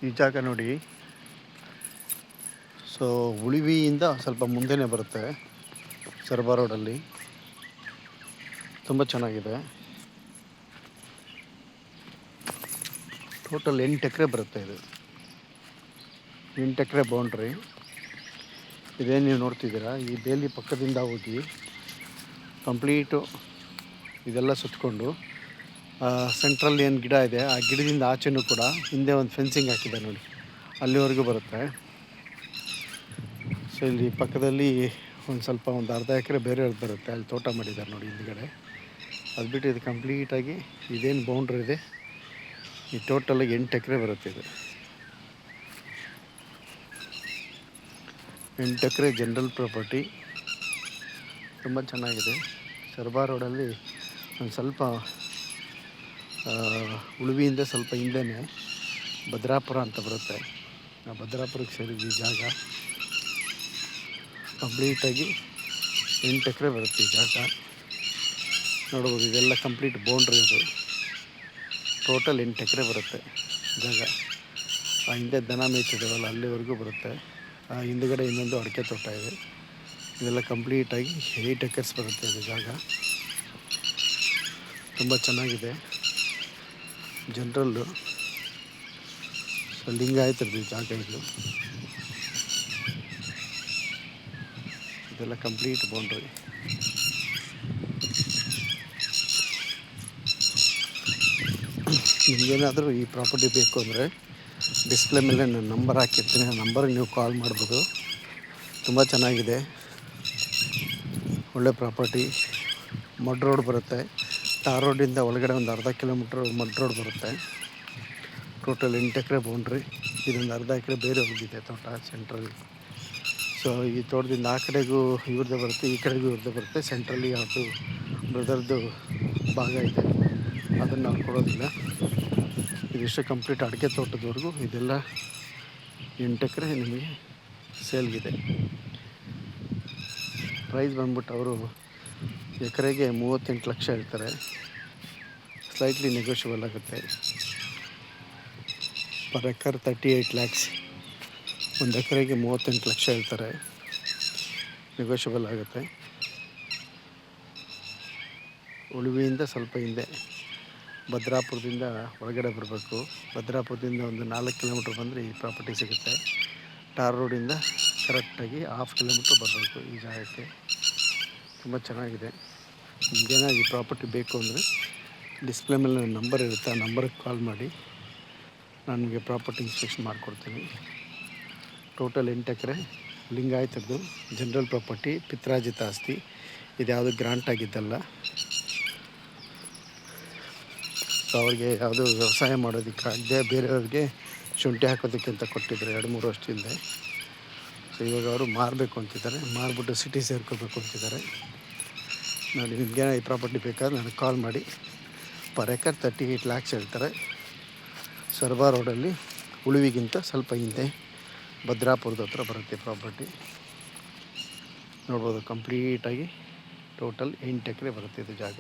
ಈ ಜಾಗ ನೋಡಿ. ಸೊ ಉಳಿವಿಯಿಂದ ಸ್ವಲ್ಪ ಮುಂದೆನೇ ಬರುತ್ತೆ, ಸೊರಬ ರೋಡಲ್ಲಿ. ತುಂಬ ಚೆನ್ನಾಗಿದೆ. ಟೋಟಲ್ 8 ಎಕರೆ ಬರುತ್ತೆ ಇದು. 8 ಎಕರೆ ಬೌಂಡ್ರಿ. ಇದೇನು ನೀವು ನೋಡ್ತಿದ್ದೀರಾ, ಈ ಬೇಲಿ ಪಕ್ಕದಿಂದ ಹೋಗಿ ಕಂಪ್ಲೀಟು ಇದೆಲ್ಲ ಸುತ್ತಕೊಂಡು ಸೆಂಟ್ರಲ್ಲಿ ಏನು ಗಿಡ ಇದೆ, ಆ ಗಿಡದಿಂದ ಆಚೆನೂ ಕೂಡ ಹಿಂದೆ ಒಂದು ಫೆನ್ಸಿಂಗ್ ಹಾಕಿದೆ ನೋಡಿ, ಅಲ್ಲಿವರೆಗೂ ಬರುತ್ತೆ. ಸೊ ಇಲ್ಲಿ ಪಕ್ಕದಲ್ಲಿ ಒಂದು ಸ್ವಲ್ಪ ಒಂದು ಅರ್ಧ ಎಕರೆ ಬೇರೆಯವ್ರದ್ದು ಬರುತ್ತೆ, ಅಲ್ಲಿ ತೋಟ ಮಾಡಿದ್ದಾರೆ ನೋಡಿ ಹಿಂದ್ಗಡೆ. ಅದು ಬಿಟ್ಟು ಇದು ಕಂಪ್ಲೀಟಾಗಿ ಇದೇನು ಬೌಂಡ್ರಿ ಇದೆ, ಈ ಟೋಟಲಾಗಿ 8 ಎಕರೆ ಬರುತ್ತೆ ಇದು. 8 ಎಕರೆ ಜನರಲ್ ಪ್ರಾಪರ್ಟಿ. ತುಂಬ ಚೆನ್ನಾಗಿದೆ. ಸೊರಬ ರೋಡಲ್ಲಿ ಒಂದು ಸ್ವಲ್ಪ ಉಳುವಿಯಿಂದ ಸ್ವಲ್ಪ ಹಿಂದೆಯೇ ಭದ್ರಾಪುರ ಅಂತ ಬರುತ್ತೆ. ಆ ಭದ್ರಾಪುರಕ್ಕೆ ಸೇರಿದ ಈ ಜಾಗ. ಕಂಪ್ಲೀಟಾಗಿ 8 ಎಕರೆ ಬರುತ್ತೆ ಈ ಜಾಗ. ನೋಡ್ಬೋದು, ಇದೆಲ್ಲ ಕಂಪ್ಲೀಟ್ ಬೌಂಡ್ರಿ ಅದು. ಟೋಟಲ್ 8 ಎಕರೆ ಬರುತ್ತೆ ಜಾಗ. ಆ ಹಿಂದೆ ದನ ಮೇಯ್ತಿದ್ದಾವಲ್ಲ ಅಲ್ಲಿವರೆಗೂ ಬರುತ್ತೆ. ಆ ಹಿಂದುಗಡೆ ಇನ್ನೊಂದು ಅಡಿಕೆ ತೋಟ ಇದೆ. ಇದೆಲ್ಲ ಕಂಪ್ಲೀಟಾಗಿ 8 ಎಕರ್ಸ್ ಬರುತ್ತೆ ಇದು ಜಾಗ. ತುಂಬ ಚೆನ್ನಾಗಿದೆ. ಜನರಲ್ಲು ಲಿಂಗಾಯತರದ್ದು ಜಾಗ ಇದು. ಇದೆಲ್ಲ ಕಂಪ್ಲೀಟ್ ಬೌಂಡ್ರಿ. ನಿಮಗೇನಾದರೂ ಈ ಪ್ರಾಪರ್ಟಿ ಬೇಕು ಅಂದರೆ ಡಿಸ್ಪ್ಲೇ ಮೇಲೆ ನಾನು ನಂಬರ್ ಹಾಕಿರ್ತೀನಿ, ಆ ನಂಬರ್ಗೆ ನೀವು ಕಾಲ್ ಮಾಡ್ಬೋದು. ತುಂಬ ಚೆನ್ನಾಗಿದೆ, ಒಳ್ಳೆ ಪ್ರಾಪರ್ಟಿ. ಮಡ್ ರೋಡ್ ಬರುತ್ತೆ. ಟಾರ್ ರೋಡಿಂದ ಒಳಗಡೆ ಒಂದು ಅರ್ಧ ಕಿಲೋಮೀಟ್ರ್ ಮಡ್ ರೋಡ್ ಬರುತ್ತೆ. ಟೋಟಲ್ 8 ಎಕರೆ ಬೌಂಡ್ರಿ. ಇದೊಂದು ಅರ್ಧ ಎಕರೆ ಬೇರೆ ಹೋಗಿದೆ ತೋಟ ಸೆಂಟ್ರಲ್ಲಿ. ಸೊ ಈ ತೋಟದಿಂದ ಆ ಕಡೆಗೂ ಇವ್ರದ್ದೇ ಬರುತ್ತೆ, ಈ ಕಡೆಗೂ ಇವ್ರದ್ದೇ ಬರುತ್ತೆ. ಸೆಂಟ್ರಲ್ಲಿ ಯಾವುದು ಬ್ರದರ್ದು ಭಾಗ ಇದೆ, ಅದನ್ನು ನಾವು ಕೊಡೋದಿಲ್ಲ. ಇದಿಷ್ಟು ಕಂಪ್ಲೀಟ್ ಅಡಿಕೆ ತೋಟದವರೆಗೂ ಇದೆಲ್ಲ 8 ಎಕರೆ ನಿಮಗೆ ಸೇಲ್ಗಿದೆ. ಪ್ರೈಸ್ ಬಂದ್ಬಿಟ್ಟು ಅವರು ಎಕರೆಗೆ 38 ಲಕ್ಷ ಹೇಳ್ತಾರೆ. ಸ್ಲೈಟ್ಲಿ ನೆಗೋಷಿಯಬಲ್ ಆಗುತ್ತೆ. Per acre 38 lakhs. ಒಂದು ಎಕರೆಗೆ 38 ಲಕ್ಷ ಹೇಳ್ತಾರೆ, ನೆಗೋಷಿಯಬಲ್ ಆಗುತ್ತೆ. ಉಳುವಿಯಿಂದ ಸ್ವಲ್ಪ ಹಿಂದೆ ಭದ್ರಾಪುರದಿಂದ ಒಳಗಡೆ ಬರಬೇಕು. ಭದ್ರಾಪುರದಿಂದ ಒಂದು 4 ಕಿಲೋಮೀಟ್ರ್ ಬಂದರೆ ಈ ಪ್ರಾಪರ್ಟಿ ಸಿಗುತ್ತೆ. ಟಾರ್ ರೋಡಿಂದ ಕರೆಕ್ಟಾಗಿ 1/2 ಕಿಲೋಮೀಟ್ರ್ ಬರಬೇಕು ಈ ಜಾಗಕ್ಕೆ. ತುಂಬ ಚೆನ್ನಾಗಿದೆ. ನಿಮಗೇನಾದ್ರು ಈ ಪ್ರಾಪರ್ಟಿ ಬೇಕು ಅಂದರೆ ಡಿಸ್ಪ್ಲೇ ಮೇಲೆ ನನ್ನ ನಂಬರ್ ಇರುತ್ತೆ, ಆ ನಂಬರ್ಗೆ ಕಾಲ್ ಮಾಡಿ ನಾನು ನಿಮಗೆ ಪ್ರಾಪರ್ಟಿ ಇನ್ಸ್ಪೆಕ್ಷನ್ ಮಾಡಿಕೊಡ್ತೀನಿ. ಟೋಟಲ್ 8 ಎಕರೆ ಲಿಂಗಾಯತದ್ದು ಜನರಲ್ ಪ್ರಾಪರ್ಟಿ, ಪಿತ್ರಾರ್ಜಿತ ಆಸ್ತಿ. ಇದು ಯಾವುದು ಗ್ರಾಂಟ್ ಆಗಿದ್ದಲ್ಲ. ಸೊ ಅವ್ರಿಗೆ ಯಾವುದೋ ವ್ಯವಸಾಯ ಮಾಡೋದಕ್ಕಾಗದೆ ಬೇರೆಯವ್ರಿಗೆ ಶುಂಠಿ ಹಾಕೋದಕ್ಕೆ ಅಂತ ಕೊಟ್ಟಿದ್ರು 2-3 ವರ್ಷದ ಹಿಂದೆ. ಸೊ ಇವಾಗ ಅವರು ಮಾರಬೇಕು ಅಂತಿದ್ದಾರೆ, ಮಾರಿಬಿಟ್ಟು ಸಿಟಿ ಸೇರ್ಕೋಬೇಕು ಅಂತಿದ್ದಾರೆ. ನೋಡಿ, ನಿಮಗೆ ಈ ಪ್ರಾಪರ್ಟಿ ಬೇಕಾದ್ರೆ ನನಗೆ ಕಾಲ್ ಮಾಡಿ. ಪರ್ ಎಕರ್ 38 ಲ್ಯಾಕ್ಸ್ ಹೇಳ್ತಾರೆ. ಸೊರಬ ರೋಡಲ್ಲಿ ಉಳುವಿಗಿಂತ ಸ್ವಲ್ಪ ಹಿಂದೆ ಭದ್ರಾಪುರದ ಹತ್ರ ಬರುತ್ತೆ ಪ್ರಾಪರ್ಟಿ. ನೋಡ್ಬೋದು, ಕಂಪ್ಲೀಟಾಗಿ ಟೋಟಲ್ 8 ಎಕರೆ ಬರುತ್ತೆ ಇದು ಜಾಗ.